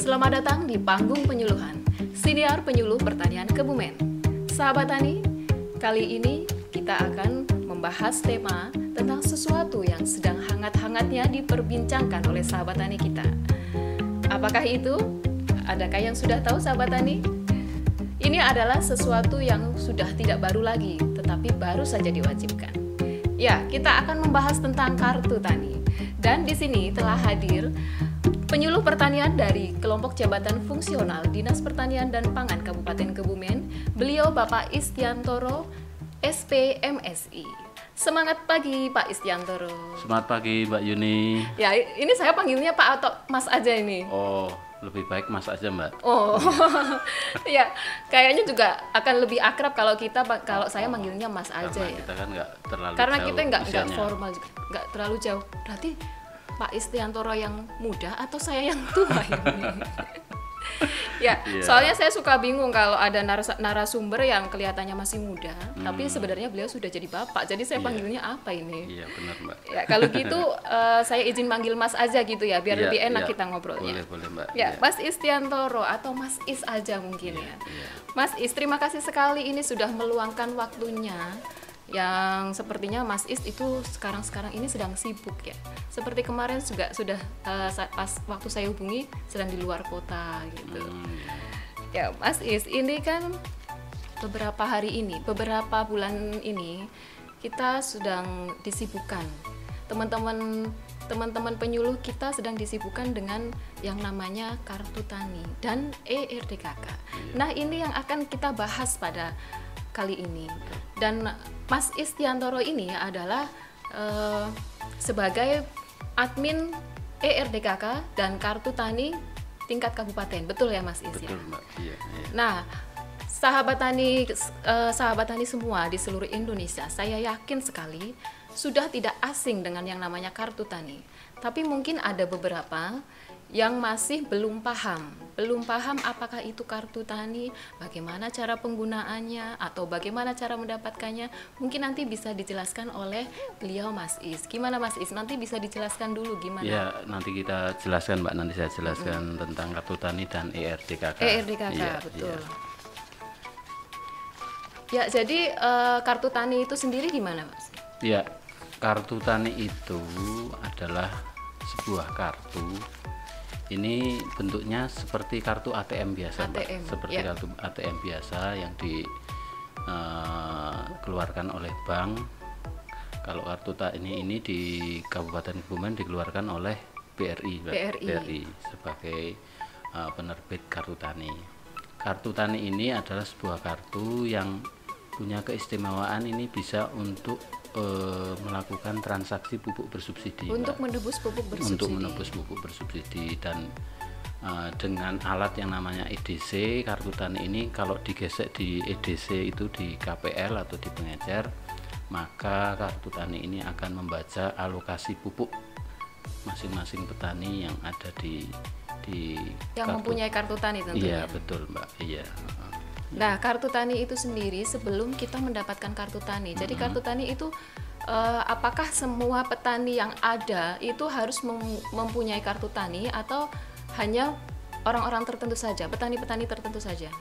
Selamat datang di Panggung Penyuluhan, Siniar Penyuluh Pertanian Kebumen. Sahabat Tani, kali ini kita akan membahas tema tentang sesuatu yang sedang hangat-hangatnya diperbincangkan oleh sahabat tani kita. Apakah itu? Adakah yang sudah tahu sahabat tani? Ini adalah sesuatu yang sudah tidak baru lagi, tetapi baru saja diwajibkan. Ya, kita akan membahas tentang kartu tani. Dan di sini telah hadir penyuluh pertanian dari Kelompok Jabatan Fungsional Dinas Pertanian dan Pangan Kabupaten Kebumen. Beliau Bapak Istiantoro, SPMSI. Semangat pagi Pak Istiantoro. Semangat pagi Mbak Yuni. Ya, ini saya panggilnya Pak atau Mas aja ini? Oh, lebih baik Mas aja Mbak. Oh, ya, kayaknya juga akan lebih akrab kalau saya manggilnya Mas aja Karena ya. kita kan nggak terlalu Karena jauh kita nggak usianya. formal juga, nggak terlalu jauh. Berarti Pak Istiantoro yang muda atau saya yang tua ini? Ya, Iya. soalnya saya suka bingung kalau ada narasumber yang kelihatannya masih muda, tapi sebenarnya beliau sudah jadi bapak. Jadi saya Iya. panggilnya apa ini? Iya benar Mbak. Ya, kalau gitu saya izin manggil Mas aja gitu ya, biar Iya, lebih enak iya. kita ngobrolnya. Boleh Mbak. Ya, Iya. Mas Istiantoro atau Mas Is aja mungkin ya. Iya. Mas Is, terima kasih sekali ini sudah meluangkan waktunya, yang sepertinya Mas Is itu sekarang ini sedang sibuk ya. Seperti kemarin juga sudah pas waktu saya hubungi sedang di luar kota gitu. Ya, Mas Is, ini kan beberapa bulan ini kita sedang disibukkan. Teman-teman penyuluh kita sedang disibukkan dengan yang namanya kartu tani dan ERDKK. Nah, ini yang akan kita bahas pada kali ini. Dan Mas Istiantoro ini adalah sebagai admin ERDKK dan kartu tani tingkat kabupaten. Betul ya Mas Is? Betul Mbak. Iya. Nah, sahabat tani semua di seluruh Indonesia, saya yakin sekali sudah tidak asing dengan yang namanya kartu tani. Tapi mungkin ada beberapa yang masih belum paham apakah itu kartu tani, bagaimana cara penggunaannya, atau bagaimana cara mendapatkannya. Mungkin nanti bisa dijelaskan oleh beliau Mas Is. Gimana Mas Is? Nanti bisa dijelaskan dulu gimana? Ya, nanti kita jelaskan Mbak. Nanti saya jelaskan tentang kartu tani dan ERDKK. ERDKK, Iya, betul. iya. Ya, jadi kartu tani itu sendiri gimana Mas? Ya, kartu tani itu adalah sebuah kartu. Ini bentuknya seperti kartu ATM biasa, Mbak. ATM, Seperti ya. kartu ATM biasa yang dikeluarkan oleh bank. Kalau kartu tani ini di Kabupaten Kebumen dikeluarkan oleh BRI, Mbak. BRI. Sebagai penerbit kartu tani. Kartu tani ini adalah sebuah kartu yang punya keistimewaan, ini bisa untuk melakukan transaksi pupuk bersubsidi, Untuk Mbak. menebus pupuk bersubsidi. Untuk menebus pupuk bersubsidi. Dan dengan alat yang namanya EDC, kartu tani ini kalau digesek di EDC itu di KPL atau di pengecer, maka kartu tani ini akan membaca alokasi pupuk masing-masing petani yang ada di yang mempunyai kartu tani tentunya. Iya betul Mbak. Iya. Nah, kartu tani itu sendiri sebelum kita mendapatkan kartu tani. Jadi kartu tani itu apakah semua petani yang ada itu harus mempunyai kartu tani atau hanya orang-orang tertentu saja, petani-petani tertentu saja?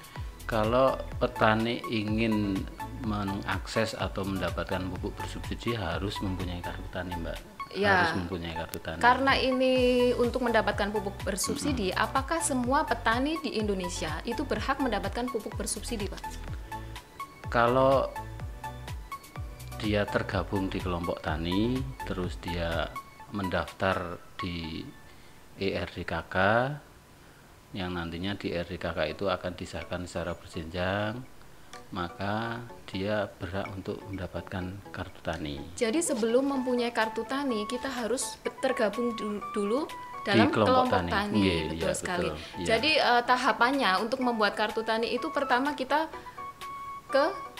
Kalau petani ingin mengakses atau mendapatkan pupuk bersubsidi harus mempunyai kartu tani, Mbak. Ya, harus mempunyai kartu tani. Karena ini untuk mendapatkan pupuk bersubsidi, apakah semua petani di Indonesia itu berhak mendapatkan pupuk bersubsidi, Pak? Kalau dia tergabung di kelompok tani, terus dia mendaftar di ERDKK, yang nantinya di ERDKK itu akan disahkan secara berjenjang, maka dia berhak untuk mendapatkan kartu tani. Jadi sebelum mempunyai kartu tani, kita harus tergabung dulu dalam kelompok tani. Iya, Betul iya, sekali. betul, iya. Jadi tahapannya untuk membuat kartu tani itu pertama kita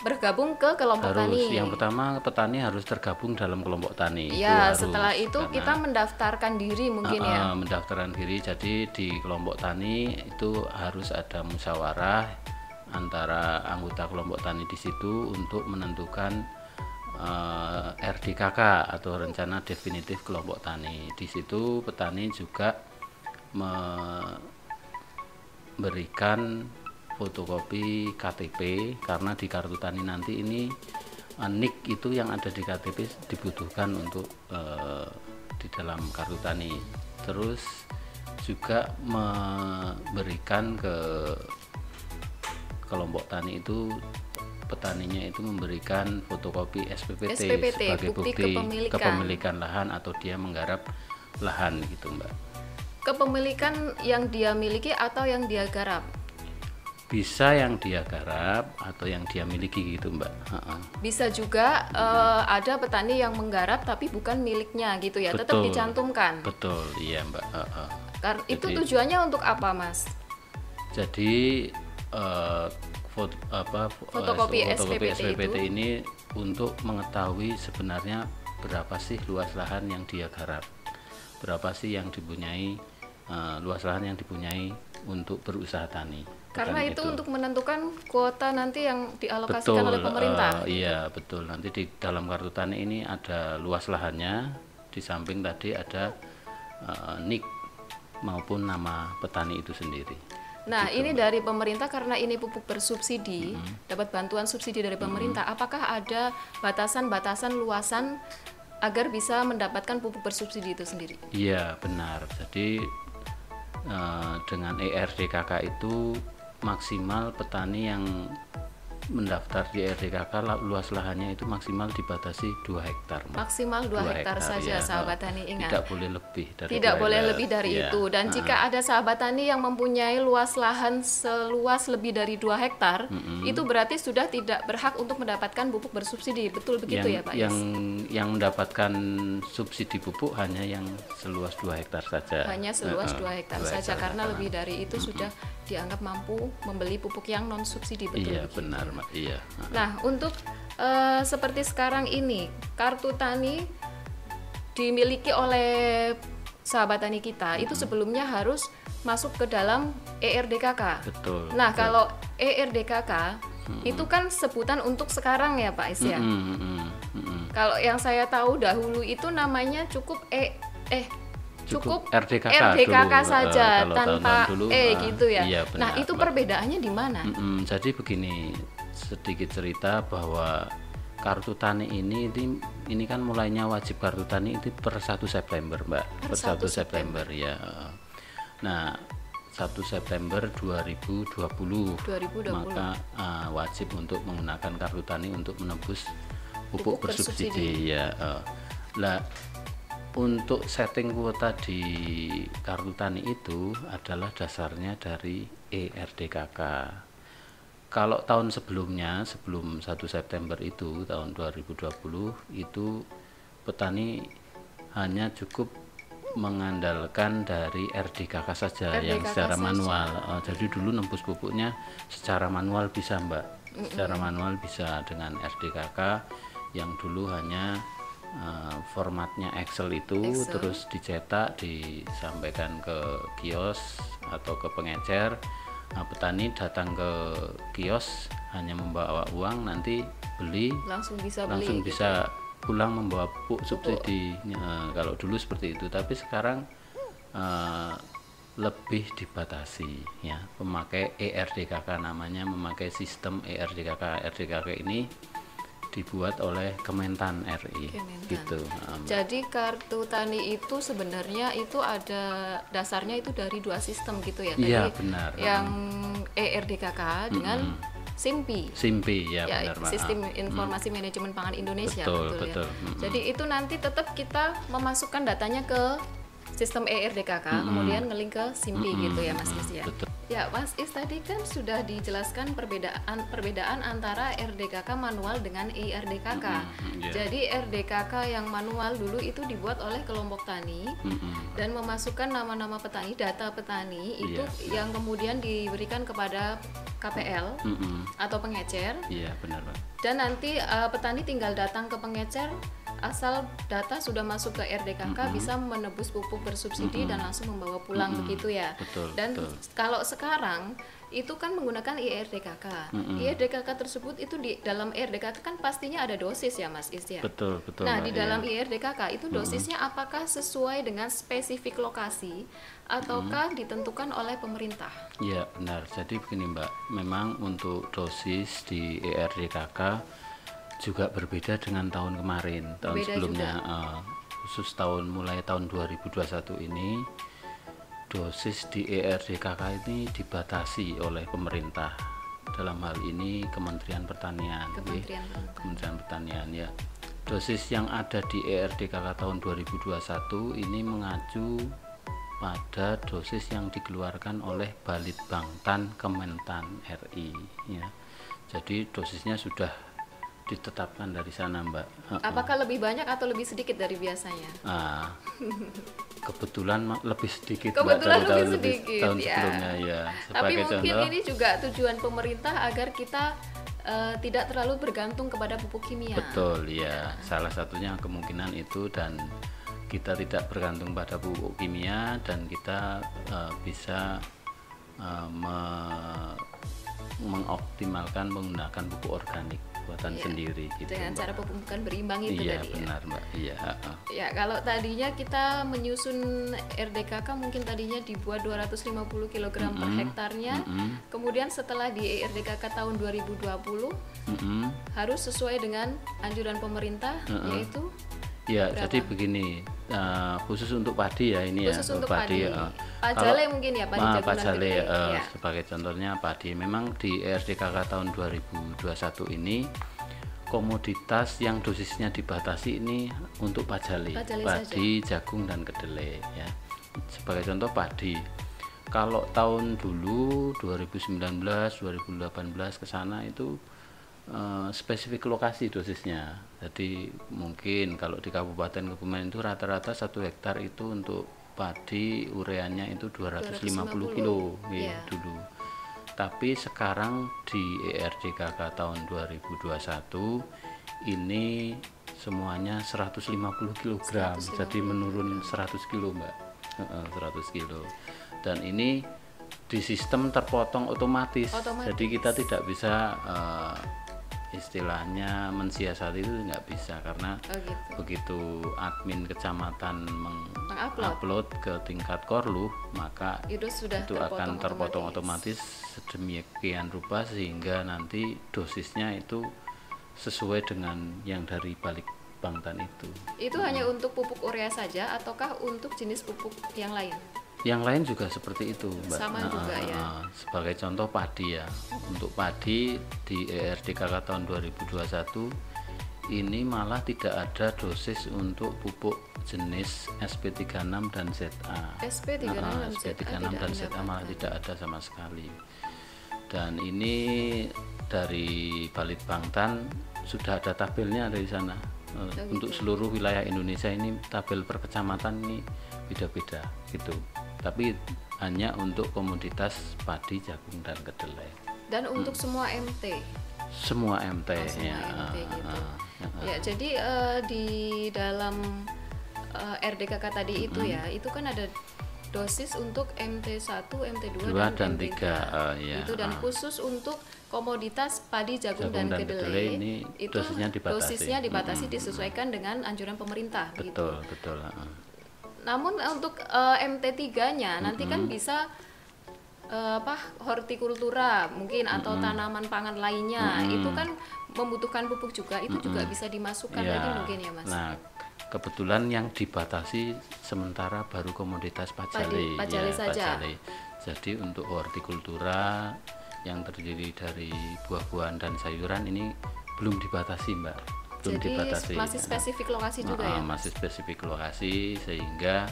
bergabung ke kelompok tani. Yang pertama petani harus tergabung dalam kelompok tani. Ya, Itu setelah harus, itu kita mendaftarkan diri mungkin ya. mendaftarkan diri. Jadi di kelompok tani itu harus ada musyawarah antara anggota kelompok tani di situ untuk menentukan RDKK atau rencana definitif kelompok tani. Di situ petani juga berikan fotokopi KTP, karena di kartu tani nanti ini NIK itu yang ada di KTP dibutuhkan untuk di dalam kartu tani. Terus juga memberikan ke kelompok tani itu, petaninya itu memberikan fotokopi SPPT sebagai bukti kepemilikan lahan atau dia menggarap lahan gitu, Mbak. Kepemilikan yang dia miliki atau yang dia garap? Bisa yang dia garap atau yang dia miliki gitu, Mbak. Bisa juga ada petani yang menggarap tapi bukan miliknya gitu ya, tetap dicantumkan. Betul, iya, Mbak. Itu tujuannya untuk apa, Mas? Jadi fotokopi SPPT ini untuk mengetahui sebenarnya berapa sih luas lahan yang dia garap, berapa sih yang dipunyai, luas lahan yang dipunyai untuk berusaha tani. Karena itu untuk menentukan kuota nanti yang dialokasikan oleh pemerintah. Iya, betul. Nanti di dalam kartu tani ini ada luas lahannya, di samping tadi ada NIK maupun nama petani itu sendiri. Nah, gitu, ini dari pemerintah karena ini pupuk bersubsidi, dapat bantuan subsidi dari pemerintah. Apakah ada batasan-batasan luasan agar bisa mendapatkan pupuk bersubsidi itu sendiri? Iya, benar. Jadi dengan ERDKK itu maksimal petani yang mendaftar di ERDKK luas lahannya itu maksimal dibatasi 2 hektar. Maksimal 2 hektar saja, ya, sahabat tani, ingat. Tidak boleh lebih dari itu. Dan jika ada sahabat tani yang mempunyai luas lahan seluas lebih dari 2 hektar, itu berarti sudah tidak berhak untuk mendapatkan pupuk bersubsidi. Betul begitu ya, Pak? Yang mendapatkan subsidi pupuk hanya yang seluas 2 hektar saja. Hanya seluas 2 hektar saja, karena lebih dari itu sudah dianggap mampu membeli pupuk yang non subsidi. Betul? Iya, benar, Mbak. Iya. Nah, untuk seperti sekarang ini, kartu tani dimiliki oleh sahabat tani kita itu sebelumnya harus masuk ke dalam ERDKK. Betul. Nah, kalau ERDKK itu kan sebutan untuk sekarang ya, Pak Is ya. Kalau yang saya tahu dahulu itu namanya cukup RDKK saja tanpa dulu, gitu ya. Iya, benar, nah, itu perbedaannya di mana? Jadi begini, sedikit cerita bahwa kartu tani ini kan mulainya wajib kartu tani itu per 1 September, Mbak. Per 1 September ya. Nah, 1 September 2020. Maka wajib untuk menggunakan kartu tani untuk menebus pupuk bersubsidi ya. Untuk setting kuota di kartu tani itu adalah dasarnya dari ERDKK. Kalau tahun sebelumnya, sebelum 1 September itu, tahun 2020, itu petani hanya cukup mengandalkan dari RDKK saja, yang secara manual. Jadi dulu nembus pupuknya secara manual bisa, Mbak. Secara manual bisa dengan RDKK yang dulu hanya formatnya Excel itu, terus dicetak, disampaikan ke kios atau ke pengecer. Nah, petani datang ke kios hanya membawa uang, nanti beli langsung bisa pulang membawa pupuk subsidi. Kalau dulu seperti itu, tapi sekarang lebih dibatasi ya, pemakai ERDKK, namanya memakai sistem ERDKK. RDKK ini dibuat oleh Kementan RI. Gitu. Jadi kartu tani itu sebenarnya itu ada dasarnya itu dari 2 sistem gitu ya? Iya, benar. Yang ERDKK dengan SIMPI ya, benar, Sistem Informasi Manajemen Pangan Indonesia. Betul. Ya. Jadi itu nanti tetap kita memasukkan datanya ke sistem ERDKK, kemudian ngelink ke SIMPI gitu ya, Mas Is ya. Betul. Ya, Mas Is tadi kan sudah dijelaskan perbedaan antara RDKK manual dengan ERDKK. Jadi RDKK yang manual dulu itu dibuat oleh kelompok tani dan memasukkan nama-nama petani, data petani itu yang kemudian diberikan kepada KPL atau pengecer. Iya, benar, Pak. Dan nanti petani tinggal datang ke pengecer asal data sudah masuk ke RDKK bisa menebus pupuk bersubsidi dan langsung membawa pulang begitu ya. Betul, Dan betul. kalau sekarang itu kan menggunakan IRDKK. IRDKK tersebut itu di dalam IRDKK kan pastinya ada dosis ya Mas Is ya. Betul, betul. Nah, Mbak, di dalam IRDKK itu dosisnya apakah sesuai dengan spesifik lokasi ataukah ditentukan oleh pemerintah? Ya benar. Jadi begini Mbak, memang untuk dosis di IRDKK juga berbeda dengan tahun kemarin, tahun Berbeda sebelumnya. Khusus mulai tahun 2021 ini, dosis di ERDKK ini dibatasi oleh pemerintah. Dalam hal ini Kementerian Pertanian. Kementerian Pertanian ya. Dosis yang ada di ERDKK tahun 2021 ini mengacu pada dosis yang dikeluarkan oleh Balitbangtan Kementan RI ya. Jadi dosisnya sudah ditetapkan dari sana Mbak. Apakah lebih banyak atau lebih sedikit dari biasanya? Kebetulan lebih sedikit Kebetulan Mbak, lebih sedikit tahun ya. sebelumnya ya. Tapi Sebagai mungkin contoh, ini juga tujuan pemerintah agar kita tidak terlalu bergantung kepada pupuk kimia. betul ya. Salah satunya kemungkinan itu, dan kita tidak bergantung pada pupuk kimia dan kita bisa mengoptimalkan menggunakan pupuk organik buatan sendiri gitu, dengan Mbak. cara pemupukan berimbang itu Iya tadi benar Mbak. Iya. ya. Kalau tadinya kita menyusun RDKK mungkin tadinya dibuat 250 kg per hektarnya, kemudian setelah di RDKK tahun 2020 harus sesuai dengan anjuran pemerintah yaitu Ya, berapa? jadi begini, khusus untuk padi ya ini khusus ya, untuk padi. Kalau- Pajale mungkin ya, padi jagung dan Pajale, kedelai. Ya. sebagai contohnya padi. Memang di RDKK tahun 2021 ini komoditas yang dosisnya dibatasi ini untuk padi, jagung dan kedelai ya. Sebagai contoh padi. Kalau tahun dulu 2019, 2018 ke sana itu spesifik lokasi dosisnya. Jadi mungkin kalau di Kabupaten Kebumen itu rata-rata 1 hektar itu untuk padi ureanya itu 250 kilo dulu. Tapi sekarang di ERDKK tahun 2021 ini semuanya 150 kg. Jadi menurun 100 kilo Mbak. 100 kilo. Dan ini di sistem terpotong otomatis. Jadi kita tidak bisa istilahnya mensiasati, itu nggak bisa, karena begitu admin kecamatan mengupload ke tingkat Korluh, maka itu akan terpotong otomatis sedemikian rupa sehingga nanti dosisnya itu sesuai dengan yang dari Balitbangtan itu. Itu hanya untuk pupuk urea saja ataukah untuk jenis pupuk yang lain? Yang lain juga seperti itu Mbak. Sama juga ya. Sebagai contoh padi ya, untuk padi di ERDKK tahun 2021 ini malah tidak ada dosis untuk pupuk jenis SP36 dan ZA. SP36 dan ZA malah tidak ada sama sekali. Dan ini dari Balitbangtan sudah ada tabelnya dari sana. Untuk seluruh wilayah Indonesia ini tabel per kecamatan ini beda-beda gitu. Tapi hanya untuk komoditas padi, jagung dan kedelai. Dan untuk semua MT. Semua MT ya. MT gitu. Ya, jadi di dalam RDKK tadi itu ya, itu kan ada dosis untuk MT1, MT2 dan MT3. Ya. Itu dan khusus untuk komoditas padi, jagung dan kedelai ini itu dosisnya dibatasi. Disesuaikan dengan anjuran pemerintah. Betul, gitu. betul. Namun untuk MT3-nya nanti kan bisa hortikultura mungkin atau tanaman pangan lainnya itu kan membutuhkan pupuk juga, itu juga bisa dimasukkan lagi mungkin ya Mas. Nah, kebetulan yang dibatasi sementara baru komoditas pajale saja. Jadi untuk hortikultura yang terdiri dari buah-buahan dan sayuran ini belum dibatasi Mbak. Jadi masih spesifik lokasi juga ya? Masih spesifik lokasi, sehingga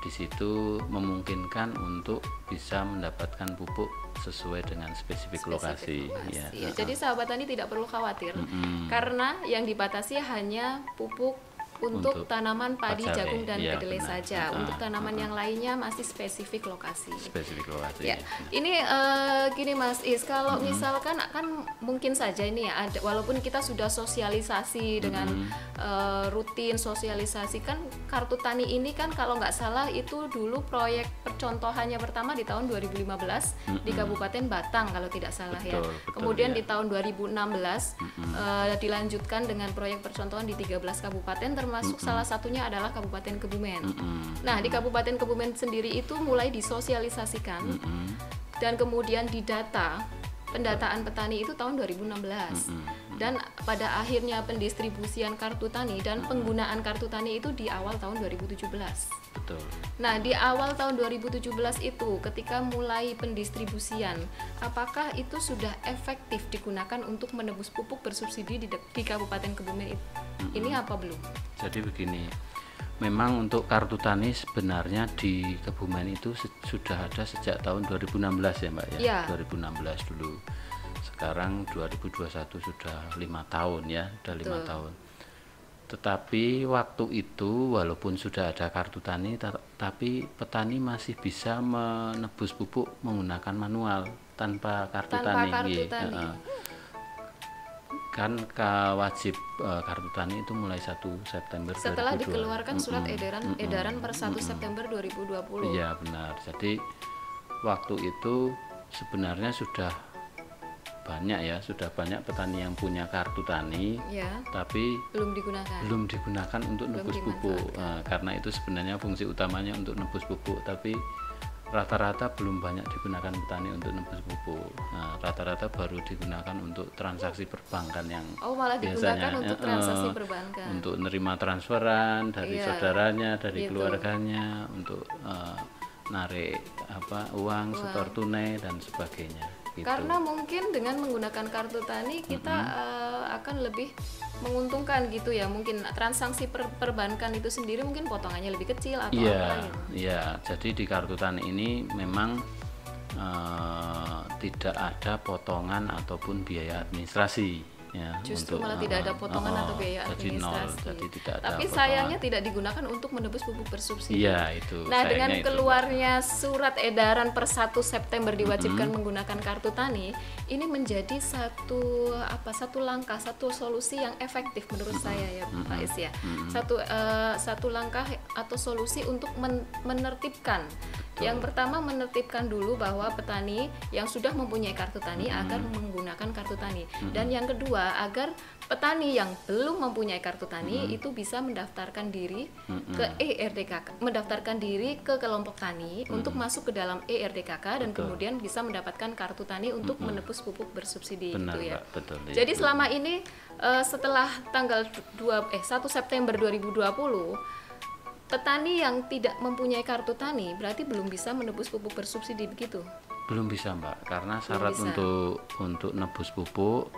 di situ memungkinkan untuk bisa mendapatkan pupuk sesuai dengan spesifik lokasi. Ya. Jadi sahabat tani tidak perlu khawatir karena yang dibatasi hanya pupuk untuk tanaman padi, pacare, jagung dan iya, kedelai benar. saja. Untuk tanaman yang lainnya masih spesifik lokasi. Spesifik lokasi. Ya, ini gini Mas Is, kalau misalkan kan mungkin saja ini ya, walaupun kita sudah sosialisasi dengan rutin sosialisasi, kan kartu tani ini kan kalau nggak salah itu dulu proyek percontohannya pertama di tahun 2015 di Kabupaten Batang kalau tidak salah. Betul, Ya. betul, Kemudian ya. di tahun 2016 dilanjutkan dengan proyek percontohan di 13 kabupaten, termasuk salah satunya adalah Kabupaten Kebumen. Nah, di Kabupaten Kebumen sendiri itu mulai disosialisasikan dan kemudian didata. Pendataan petani itu tahun 2016 dan pada akhirnya pendistribusian kartu tani dan penggunaan kartu tani itu di awal tahun 2017. Betul. Nah, di awal tahun 2017 itu ketika mulai pendistribusian, apakah itu sudah efektif digunakan untuk menebus pupuk bersubsidi di Kabupaten Kebumen ini apa belum? Jadi begini, memang untuk kartu tani sebenarnya di Kebumen itu sudah ada sejak tahun 2016 ya Mbak ya. Ya. 2016 dulu. Sekarang 2021 sudah 5 tahun ya, sudah 5 Betul. tahun. Tetapi waktu itu walaupun sudah ada kartu tani, tapi petani masih bisa menebus pupuk menggunakan manual tanpa kartu Tanpa tani. kartu Iya, tani. Kan wajib kartu tani itu mulai 1 September Setelah 2002. dikeluarkan surat edaran per 1 September 2020. Iya benar. Jadi waktu itu sebenarnya sudah banyak petani yang punya kartu tani, Ya, tapi belum digunakan. digunakan untuk nebus pupuk. Karena itu sebenarnya fungsi utamanya untuk nebus pupuk, tapi rata-rata belum banyak digunakan petani untuk nebus pupuk. Nah, rata-rata baru digunakan untuk transaksi perbankan yang Oh, malah digunakan biasanya untuk transaksi perbankan. untuk nerima transferan dari Iya, saudaranya, dari gitu. keluarganya, untuk narik uang, setor tunai dan sebagainya. Gitu. Karena mungkin dengan menggunakan kartu tani kita akan lebih menguntungkan gitu ya. Mungkin transaksi perbankan itu sendiri mungkin potongannya lebih kecil atau apa gitu. Iya. Jadi di kartu tani ini memang tidak ada potongan ataupun biaya administrasi. Ya, Justru malah tidak ada potongan atau biaya jadi nol, administrasi. jadi tidak ada Tapi potongan. sayangnya tidak digunakan untuk menebus pupuk bersubsidi. Iya itu. Nah, sayangnya dengan itu. keluarnya surat edaran per 1 September diwajibkan menggunakan kartu tani, ini menjadi satu langkah, satu solusi yang efektif menurut saya ya Pak Is ya. Satu langkah atau solusi untuk menertibkan. Yang pertama menertibkan dulu bahwa petani yang sudah mempunyai kartu tani agar menggunakan kartu tani. Dan yang kedua, agar petani yang belum mempunyai kartu tani itu bisa mendaftarkan diri ke ERDKK, mendaftarkan diri ke kelompok tani untuk masuk ke dalam ERDKK dan kemudian bisa mendapatkan kartu tani untuk menebus pupuk bersubsidi. Benar, gitu ya. Mbak, betul, ya. Jadi selama ini setelah tanggal 1 September 2020 petani yang tidak mempunyai kartu tani berarti belum bisa menebus pupuk bersubsidi begitu. Belum bisa Mbak, karena syarat bisa. untuk nebus pupuk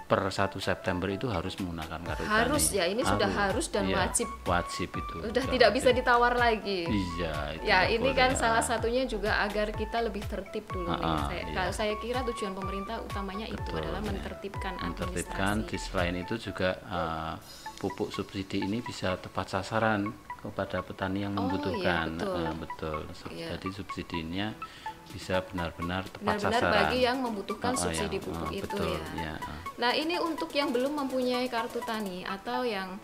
per 1 September itu harus menggunakan kartu tani. Harus ya, ini sudah harus dan Iya, wajib. Wajib itu. Udah tidak bisa ditawar lagi. Iya. Itu Ya, nggak ini boleh, kan ya. salah satunya juga agar kita lebih tertib dulu nih. iya. Kalau saya kira tujuan pemerintah utamanya itu Betul, adalah ya. menertibkan Menertibkan. administrasi. Selain itu juga pupuk subsidi ini bisa tepat sasaran kepada petani yang membutuhkan. Iya, Betul. Iya. Jadi subsidinya bisa benar-benar tepat Benar-benar sasaran. bagi yang membutuhkan subsidi yang, pupuk itu betul, ya. ya. Nah, ini untuk yang belum mempunyai kartu tani atau yang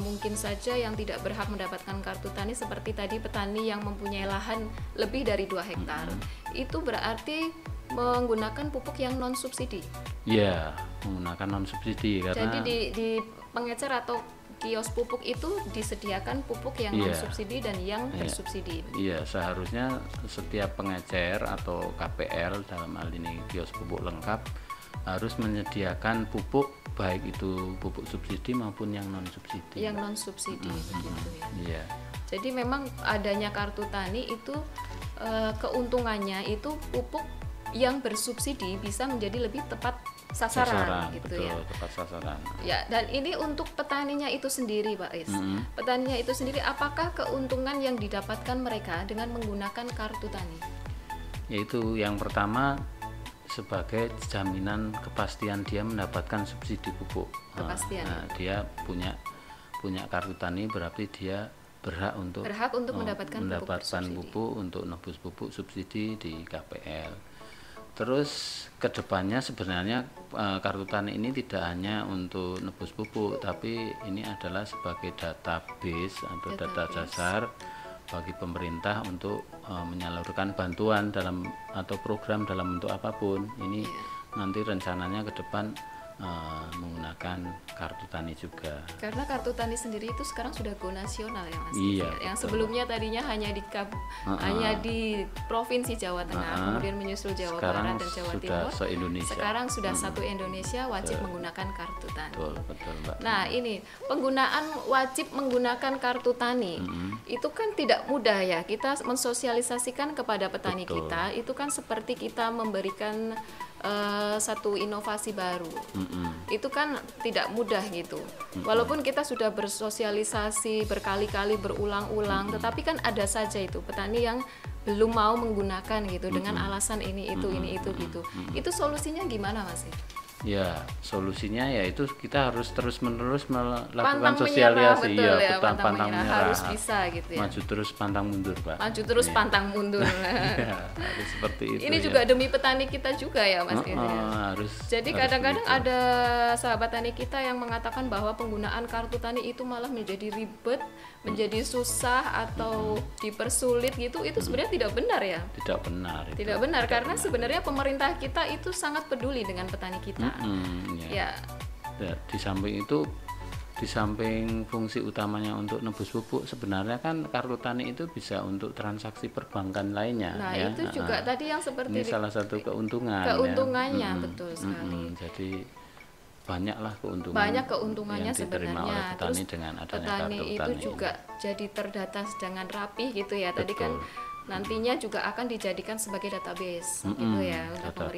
mungkin saja yang tidak berhak mendapatkan kartu tani seperti tadi petani yang mempunyai lahan lebih dari 2 hektar. Itu berarti menggunakan pupuk yang non subsidi. Iya, menggunakan non subsidi karena Jadi di pengecer atau kios pupuk itu disediakan pupuk yang Iya. non subsidi dan yang bersubsidi. iya, seharusnya setiap pengecer atau KPL dalam hal ini kios pupuk lengkap harus menyediakan pupuk baik itu pupuk subsidi maupun yang non subsidi. Yang non subsidi begitu ya. Iya. Jadi memang adanya kartu tani itu keuntungannya itu pupuk yang bersubsidi bisa menjadi lebih tepat sasaran gitu betul, ya. tepat sasaran. Ya, dan ini untuk petaninya itu sendiri, Pak Is. Petaninya itu sendiri, apakah keuntungan yang didapatkan mereka dengan menggunakan kartu tani? Yaitu yang pertama sebagai jaminan kepastian dia mendapatkan subsidi pupuk. Kepastian. Dia punya punya kartu tani berarti dia berhak untuk mendapatkan pupuk untuk nebus pupuk subsidi di KPL. Terus kedepannya sebenarnya kartu tani ini tidak hanya untuk nebus pupuk, tapi ini adalah sebagai database atau data dasar bagi pemerintah untuk menyalurkan bantuan dalam atau program dalam bentuk apapun. Ini nanti rencananya ke depan menggunakan kartu tani juga. Karena kartu tani sendiri itu sekarang sudah go nasional ya Mas. Iya, yang sebelumnya tadinya hanya di provinsi Jawa Tengah, kemudian menyusul Jawa Barat dan Jawa Timur. Sekarang sudah satu Indonesia wajib menggunakan kartu tani. Betul, Mbak. Nah, ini penggunaan wajib menggunakan kartu tani itu kan tidak mudah ya. Kita mensosialisasikan kepada petani kita itu kan seperti kita memberikan satu inovasi baru. Itu kan tidak mudah gitu. Walaupun kita sudah bersosialisasi berkali-kali berulang-ulang, tetapi kan ada saja itu petani yang belum mau menggunakan gitu dengan alasan ini itu gitu. Itu solusinya gimana Mas? Ya, solusinya yaitu kita harus terus-menerus melakukan pantang sosialisasi, menyerah, pantang menyerah. Harus bisa gitu ya. Maju terus pantang mundur, Pak. Maju terus pantang mundur. Ya, harus seperti itu. Ini juga demi petani kita juga ya, Mas. Harus. Jadi kadang-kadang ada sahabat tani kita yang mengatakan bahwa penggunaan kartu tani itu malah menjadi ribet, menjadi susah atau dipersulit gitu. Itu sebenarnya tidak benar ya? Tidak benar karena sebenarnya pemerintah kita itu sangat peduli dengan petani kita. Ya, di samping itu, di samping fungsi utamanya untuk nebus pupuk, sebenarnya kan kartu tani itu bisa untuk transaksi perbankan lainnya. Nah, itu juga tadi yang seperti ini salah satu keuntungannya betul sekali. Jadi banyaklah keuntungan. Banyak keuntungannya yang diterima sebenarnya. oleh petani. Terus dengan adanya petani kartu itu tani juga jadi terdata dengan rapi gitu ya. Tadi kan nantinya juga akan dijadikan sebagai database gitu ya untuk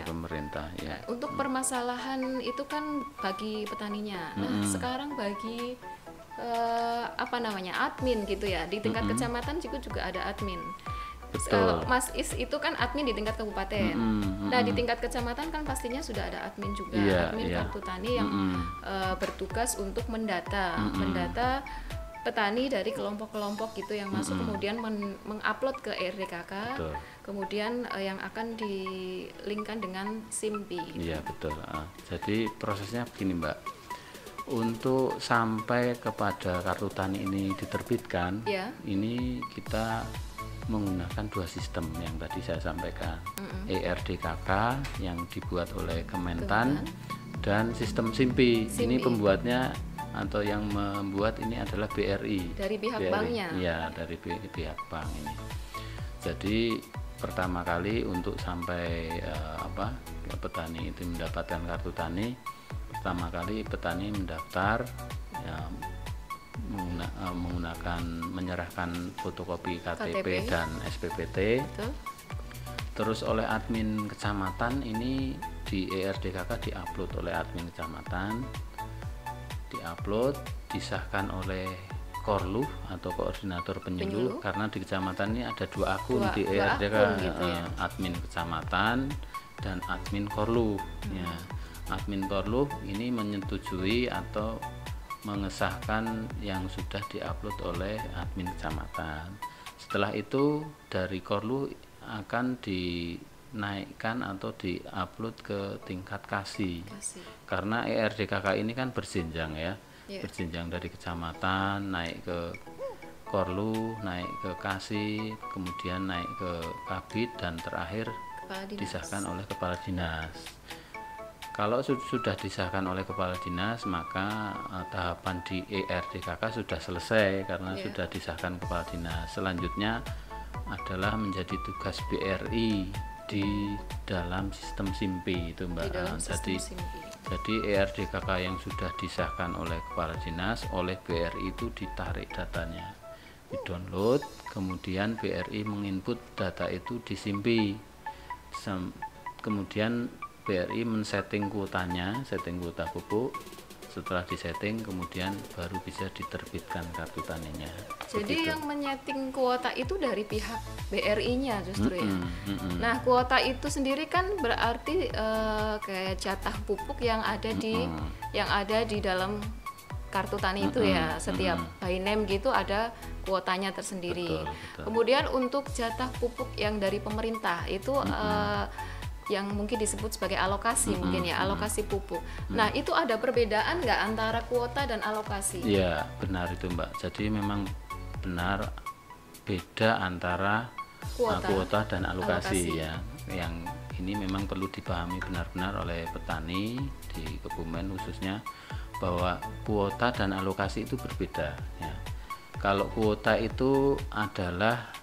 pemerintah ya. Untuk permasalahan itu kan bagi petaninya. Nah, sekarang bagi admin gitu ya. Di tingkat kecamatan juga ada admin. Mas Is itu kan admin di tingkat kabupaten. Nah, di tingkat kecamatan kan pastinya sudah ada admin juga, admin kartu tani yang bertugas untuk mendata petani dari kelompok-kelompok gitu yang masuk kemudian mengupload ke RDKK, kemudian yang akan dilingkan dengan SIMPI. Iya betul. Jadi prosesnya begini Mbak, untuk sampai kepada kartu tani ini diterbitkan, ini kita menggunakan dua sistem yang tadi saya sampaikan, ERDKK yang dibuat oleh Kementan dan sistem SIMPI. Ini pembuatnya atau yang membuat ini adalah BRI dari pihak banknya. Ya, dari pihak bank ini. Jadi pertama kali untuk sampai petani itu mendapatkan kartu tani, pertama kali petani mendaftar ya, menyerahkan fotokopi KTP dan SPPT. Betul. Terus oleh admin kecamatan ini di ERDKK diupload oleh admin kecamatan, disahkan oleh Korluh atau koordinator penyuluh, karena di kecamatan ini ada dua akun di ERDKK, gitu ya? Admin kecamatan dan admin Korluh. Ya, admin Korluh ini menyetujui atau mengesahkan yang sudah diupload oleh admin kecamatan. Setelah itu dari Korluh akan dinaikkan atau diupload ke tingkat Kasi. Karena ERDKK ini kan berjenjang ya, berjenjang dari kecamatan naik ke Korluh, naik ke Kasi, kemudian naik ke Kabid dan terakhir disahkan oleh Kepala Dinas. Kalau sudah disahkan oleh Kepala Dinas, maka tahapan di ERDKK sudah selesai karena sudah disahkan Kepala Dinas. Selanjutnya adalah menjadi tugas BRI di dalam sistem SIMPI itu Mbak. Jadi ERDKK yang sudah disahkan oleh Kepala Dinas, oleh BRI itu ditarik datanya, di-download, kemudian BRI menginput data itu di SIMPI. Kemudian BRI men-setting kuotanya, setting kuota pupuk. Setelah disetting kemudian baru bisa diterbitkan kartu taninya. Jadi yang menyeting kuota itu dari pihak BRI-nya justru ya. Nah, kuota itu sendiri kan berarti kayak jatah pupuk yang ada di dalam kartu tani itu ya, setiap by name gitu ada kuotanya tersendiri. Betul. Kemudian untuk jatah pupuk yang dari pemerintah itu yang mungkin disebut sebagai alokasi mungkin ya, alokasi pupuk. Nah, itu ada perbedaan nggak antara kuota dan alokasi? Iya, benar itu Mbak. Jadi memang benar beda antara kuota dan alokasi ya. Yang ini memang perlu dipahami benar-benar oleh petani di Kebumen khususnya, bahwa kuota dan alokasi itu berbeda ya. Kalau kuota itu adalah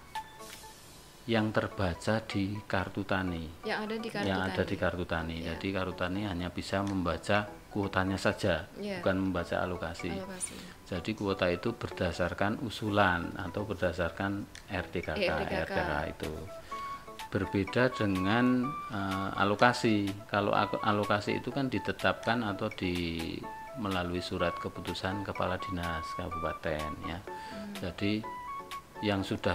yang terbaca di kartu tani, yang ada di kartu tani. Ya. Jadi kartu tani hanya bisa membaca kuotanya saja, bukan membaca alokasi. Jadi kuota itu berdasarkan usulan atau berdasarkan RTKK itu. Berbeda dengan alokasi. Kalau alokasi itu kan ditetapkan atau melalui surat keputusan kepala dinas kabupaten ya. Jadi yang sudah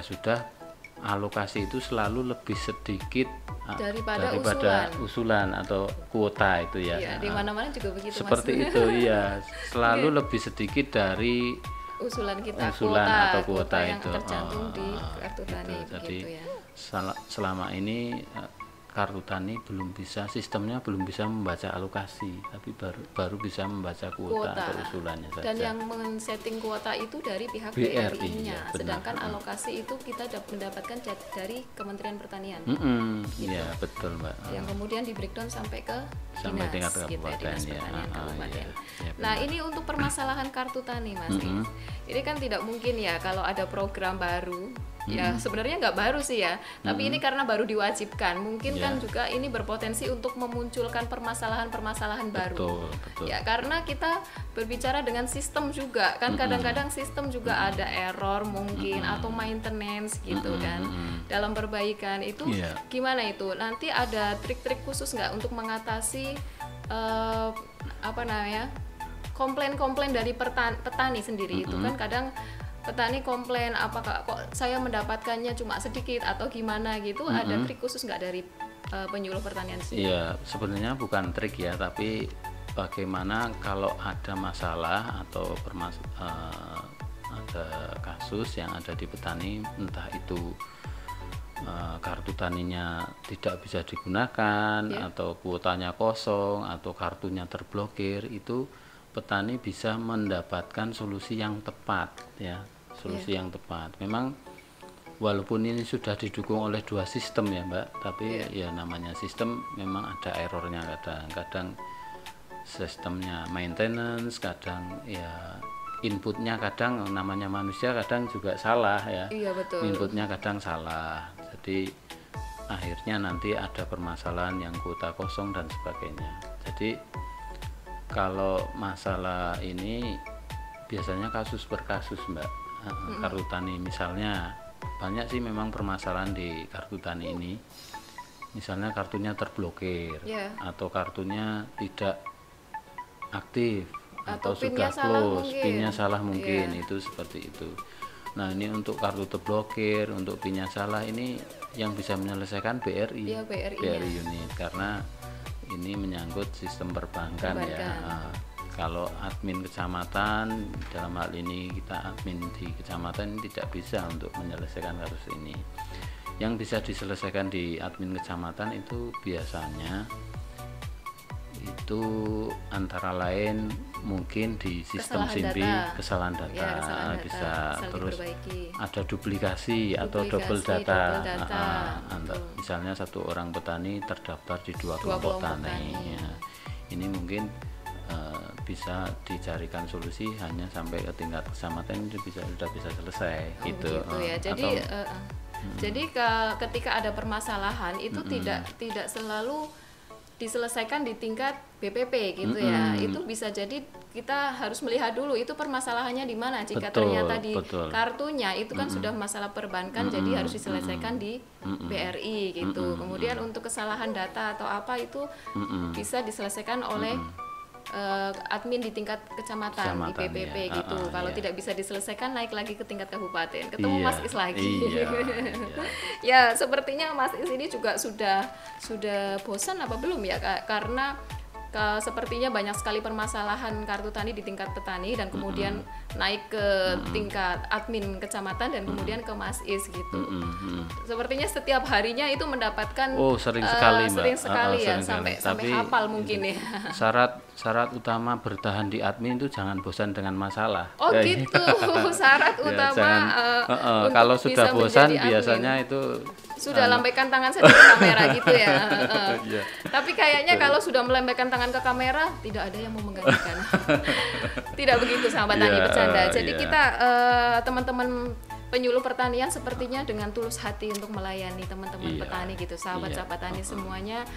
alokasi itu selalu lebih sedikit daripada usulan atau kuota itu ya. Di mana-mana juga begitu. Seperti Mas. Itu ya, selalu lebih sedikit dari usulan kita, atau kuota yang itu tercantum di kartu tani. Jadi ya. Selama ini kartu tani sistemnya belum bisa membaca alokasi, tapi baru bisa membaca kuota atau usulannya saja. Dan yang men-setting kuota itu dari pihak BRI-nya, sedangkan alokasi itu kita mendapatkan dari Kementerian Pertanian. Gitu. Ya betul Mbak. Yang kemudian di breakdown sampai tingkat kabupaten gitu, kabupaten. Nah ini untuk permasalahan kartu tani Mas. Ini kan tidak mungkin ya kalau ada program baru. Ya sebenarnya nggak baru sih ya, tapi ini karena baru diwajibkan, mungkin kan juga ini berpotensi untuk memunculkan permasalahan-permasalahan baru. Betul. Ya karena kita berbicara dengan sistem juga, kan kadang-kadang sistem juga ada error mungkin atau maintenance gitu kan. Dalam perbaikan itu gimana itu? Nanti ada trik-trik khusus nggak untuk mengatasi komplain-komplain dari petani sendiri itu kan kadang petani komplain apakah kok saya mendapatkannya cuma sedikit atau gimana gitu. Ada trik khusus nggak dari penyuluh pertanian sendiri? Iya, sebenarnya bukan trik ya, tapi bagaimana kalau ada masalah atau ada kasus yang ada di petani, entah itu kartu taninya tidak bisa digunakan atau kuotanya kosong atau kartunya terblokir, itu petani bisa mendapatkan solusi yang tepat ya. Yang tepat. Memang walaupun ini sudah didukung oleh dua sistem ya Mbak, tapi ya namanya sistem memang ada errornya kadang sistemnya maintenance, kadang ya inputnya kadang namanya manusia kadang juga salah ya. Iya betul. Inputnya kadang salah. Jadi akhirnya nanti ada permasalahan yang kuota kosong dan sebagainya. Jadi kalau masalah ini biasanya kasus per kasus Mbak. Kartu tani misalnya banyak sih memang permasalahan di kartu tani ini, misalnya kartunya terblokir atau kartunya tidak aktif atau sudah close, pinnya salah mungkin itu seperti itu. Nah ini untuk kartu terblokir, untuk pinnya salah ini yang bisa menyelesaikan BRI unit, karena ini menyangkut sistem perbankan. Ya. Kalau admin kecamatan, dalam hal ini kita admin di kecamatan ini tidak bisa untuk menyelesaikan kasus ini. Yang bisa diselesaikan di admin kecamatan itu biasanya itu antara lain mungkin di sistem kesalahan data, bisa terus diperbaiki. Ada duplikasi atau double data. Misalnya satu orang petani terdaftar di dua kelompok tani. Ya. Ini mungkin bisa dicarikan solusi hanya sampai ke tingkat kecamatan itu sudah bisa selesai gitu ya. Jadi ketika ada permasalahan itu tidak selalu diselesaikan di tingkat BPP gitu ya. Itu bisa jadi kita harus melihat dulu itu permasalahannya di mana. Jika ternyata di kartunya itu kan sudah masalah perbankan, jadi harus diselesaikan di BRI gitu. Kemudian untuk kesalahan data atau apa itu bisa diselesaikan oleh admin di tingkat kecamatan di PPP gitu. Kalau tidak bisa diselesaikan naik lagi ke tingkat kabupaten. Ketemu Mas Is lagi. Ya, sepertinya Mas Is ini juga sudah bosan apa belum ya? Karena sepertinya banyak sekali permasalahan kartu tani di tingkat petani dan kemudian naik ke tingkat admin kecamatan dan kemudian ke Mas Is gitu. Sepertinya setiap harinya itu mendapatkan sering sekali, Mbak. Sering sekali ya, sekali. sampai hafal mungkin ya. Syarat utama bertahan di admin itu jangan bosan dengan masalah. Oh gitu, syarat utama untuk kalau sudah bosan biasanya admin. itu sudah lambaikan tangan saja ke kamera gitu ya. Tapi kayaknya kalau sudah melambaikan tangan ke kamera tidak ada yang mau menggantikan. Tidak begitu sahabat tani, bercanda. Jadi kita teman-teman penyuluh pertanian sepertinya dengan tulus hati untuk melayani teman-teman petani gitu, sahabat-sahabat tani semuanya,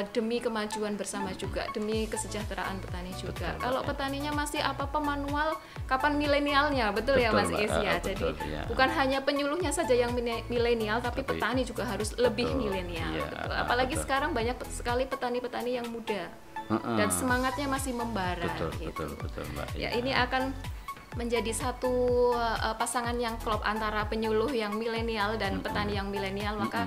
demi kemajuan bersama juga, demi kesejahteraan petani juga. Kalau petaninya masih apa-apa manual, kapan milenialnya? Betul ya Mas Is ya. Jadi bukan hanya penyuluhnya saja yang milenial, tapi petani juga harus lebih milenial. Apalagi sekarang banyak sekali petani-petani yang muda dan semangatnya masih membara. Betul, Mbak. Ya, ini akan menjadi satu pasangan yang klop antara penyuluh yang milenial dan petani yang milenial, maka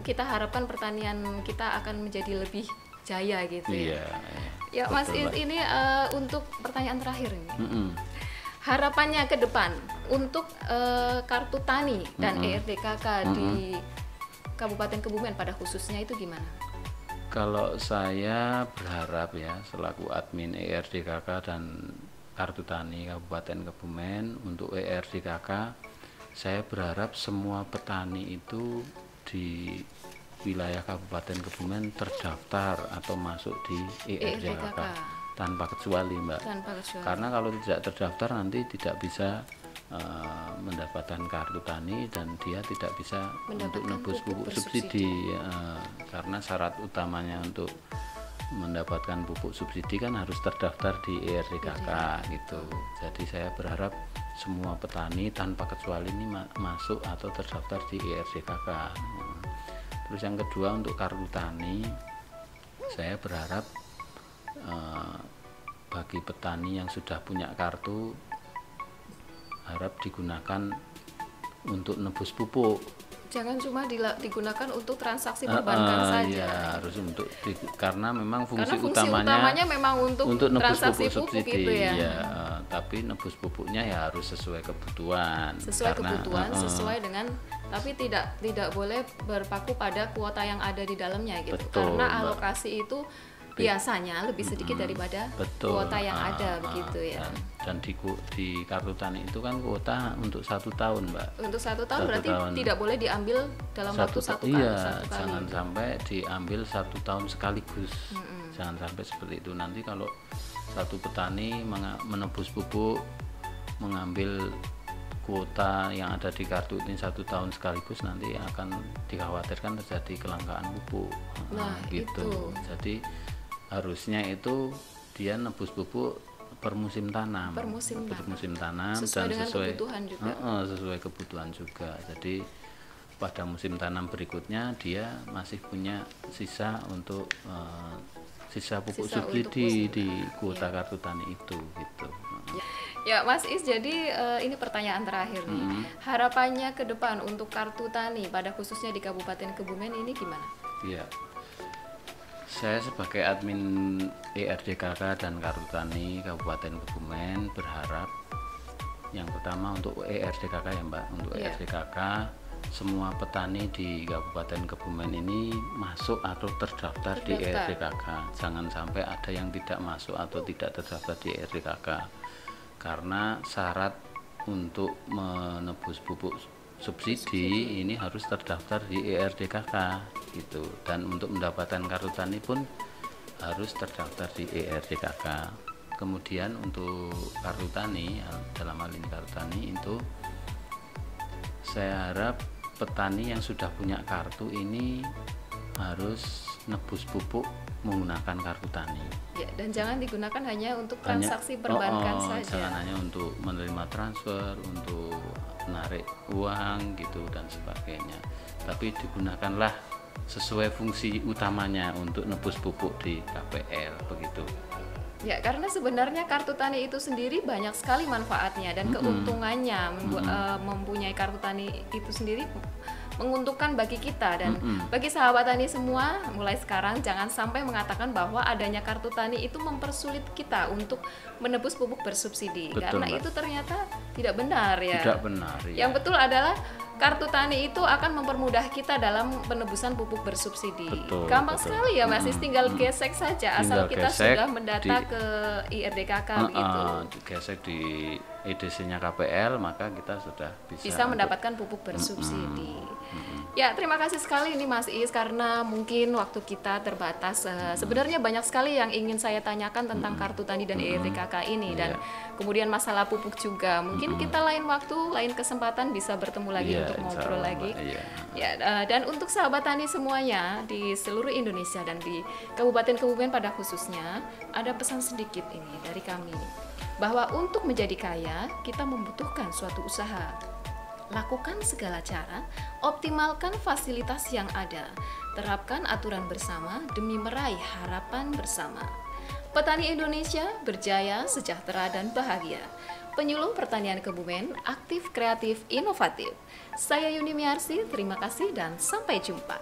kita harapkan pertanian kita akan menjadi lebih jaya gitu ya. Ya Mas Is, ini untuk pertanyaan terakhir ini. Harapannya ke depan untuk kartu tani dan ERDKK di Kabupaten Kebumen pada khususnya itu gimana? Kalau saya berharap ya selaku admin ERDKK dan Kartu Tani Kabupaten Kebumen, untuk ERDKK saya berharap semua petani itu di wilayah Kabupaten Kebumen terdaftar atau masuk di ERDKK tanpa kecuali, Mbak. Karena kalau tidak terdaftar nanti tidak bisa mendapatkan kartu tani dan dia tidak bisa untuk nebus pupuk subsidi, karena syarat utamanya untuk mendapatkan pupuk subsidi kan harus terdaftar di ERDKK gitu. Jadi saya berharap semua petani tanpa kecuali ini masuk atau terdaftar di ERDKK. Terus yang kedua untuk kartu tani, saya berharap bagi petani yang sudah punya kartu harap digunakan untuk nebus pupuk. Jangan cuma digunakan untuk transaksi perbankan saja. Ya, harus untuk karena memang fungsi utamanya memang untuk nebus transaksi pupuk subsidi gitu ya. Tapi nebus pupuknya ya harus sesuai kebutuhan. Sesuai dengan, tapi tidak boleh berpaku pada kuota yang ada di dalamnya gitu. Betul, karena alokasi itu biasanya lebih sedikit daripada kuota yang ada begitu ya. Dan di kartu tani itu kan kuota untuk 1 tahun, Mbak. Untuk 1 tahun berarti tidak boleh diambil dalam waktu satu kali. Jangan sampai diambil 1 tahun sekaligus. Jangan sampai seperti itu. Nanti kalau satu petani menebus pupuk mengambil kuota yang ada di kartu ini 1 tahun sekaligus, nanti akan dikhawatirkan terjadi kelangkaan pupuk. Gitu. Jadi harusnya itu dia nebus pupuk per musim tanam, sesuai dan sesuai kebutuhan juga. Jadi pada musim tanam berikutnya dia masih punya sisa untuk sisa pupuk subsidi di kuota kartu tani itu gitu. Ya Mas Is, jadi ini pertanyaan terakhir nih. Harapannya ke depan untuk kartu tani pada khususnya di Kabupaten Kebumen ini gimana? Iya. Saya sebagai admin ERDKK dan Kartu Tani Kabupaten Kebumen berharap yang pertama untuk ERDKK ya Mbak, untuk ERDKK semua petani di Kabupaten Kebumen ini masuk atau terdaftar di ERDKK. Jangan sampai ada yang tidak masuk atau tidak terdaftar di ERDKK, karena syarat untuk menebus pupuk subsidi ini harus terdaftar di ERDKK gitu, dan untuk mendapatkan kartu tani pun harus terdaftar di ERDKK. Kemudian untuk kartu tani, dalam hal ini kartu tani itu saya harap petani yang sudah punya kartu ini harus nebus pupuk menggunakan kartu tani. Ya, dan jangan digunakan hanya untuk transaksi perbankan saja. Jangan hanya untuk menerima transfer, untuk menarik uang gitu dan sebagainya. Tapi digunakanlah sesuai fungsi utamanya untuk nebus pupuk di KPL begitu. Ya, karena sebenarnya kartu tani itu sendiri banyak sekali manfaatnya dan keuntungannya. Mempunyai kartu tani itu sendiri menguntungkan bagi kita dan bagi sahabat tani semua. Mulai sekarang jangan sampai mengatakan bahwa adanya kartu tani itu mempersulit kita untuk menebus pupuk bersubsidi. Betul, karena Mbak. itu ternyata tidak benar ya. Tidak benar ya. Yang betul adalah kartu tani itu akan mempermudah kita dalam penebusan pupuk bersubsidi. Betul, Gampang betul. sekali ya Mas, tinggal gesek saja asal Tinggal kita gesek sudah mendata ke IRDKK gitu. Gesek di EDC-nya KPL, maka kita sudah Bisa mendapatkan pupuk bersubsidi. Ya, terima kasih sekali ini Mas Is, karena mungkin waktu kita terbatas. Sebenarnya banyak sekali yang ingin saya tanyakan tentang kartu tani dan IRDKK ini, dan kemudian masalah pupuk juga. Mungkin kita lain waktu, lain kesempatan bisa bertemu lagi untuk ngobrol lagi. Ya, dan untuk sahabat tani semuanya di seluruh Indonesia dan di Kabupaten Kebumen pada khususnya, ada pesan sedikit ini dari kami, bahwa untuk menjadi kaya kita membutuhkan suatu usaha. Lakukan segala cara, optimalkan fasilitas yang ada, terapkan aturan bersama demi meraih harapan bersama. Petani Indonesia berjaya, sejahtera, dan bahagia. Penyuluh Pertanian Kebumen, aktif, kreatif, inovatif. Saya Yuni Miarsi, terima kasih dan sampai jumpa.